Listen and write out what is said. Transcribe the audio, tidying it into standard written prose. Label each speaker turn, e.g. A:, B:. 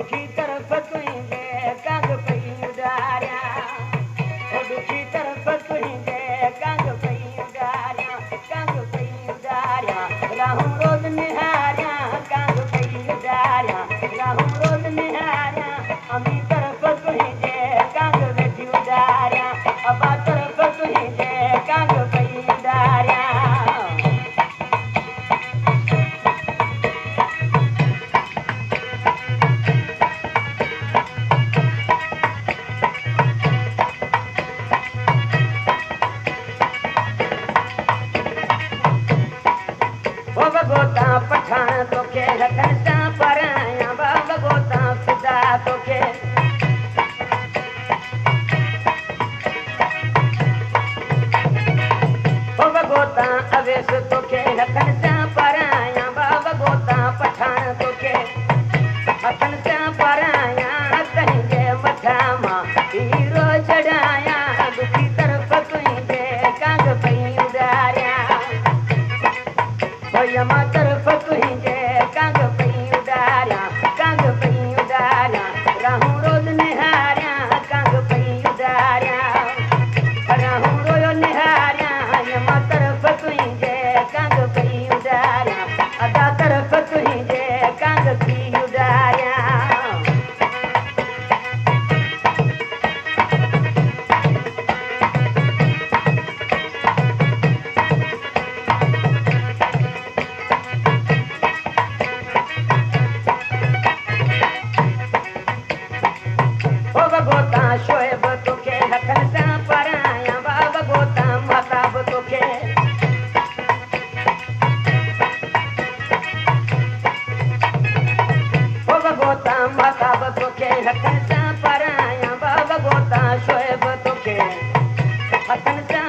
A: दुखी तरफ़ तुंहिंजे कंग पई उॾारियां दुखी तरफ़ तुंहिंजे कंग पई उॾारियां कंग पई उॾारियां राहूं रोज़ निहारियां कंग पई उॾारियां राहूं रोज़ निहारियां अमी तरफ़ तुंहिंजे कंग वेठी उॾारियां अबा तरफ़ तुंहिंजे कंग पई उॾारियां गोता पठान तोखे रखण सां परायां बाबा गोता ख़ुदा तोखे गोता अवेस तोखे रखण सां परायां बाबा गोता पठान तोखे हथनि सां परायां तुंहिंजे मथां मां हीरो चढ़ायां दुखी तरफ़ तुंहिंजे कंग पई उॾारियां मां तरफ़ तुंहिंजे कंग पई उॾारियां कंग पई उॾारियां राहूं रोज़ निहारियां कंग पई उॾारियां राहूं रोज़ निहारियां मां तरफ़ तुंहिंजे कंग पई उॾारियां अदा तरफ़ तुंहिंजे कंग पई उॾारियां गोता शोएब तोखे हथनि सां परायां बाबा गोता महताब तोखे गोता महताब तोखे हथनि सां परायां बाबा गोता शोएब तोखे हथनि सां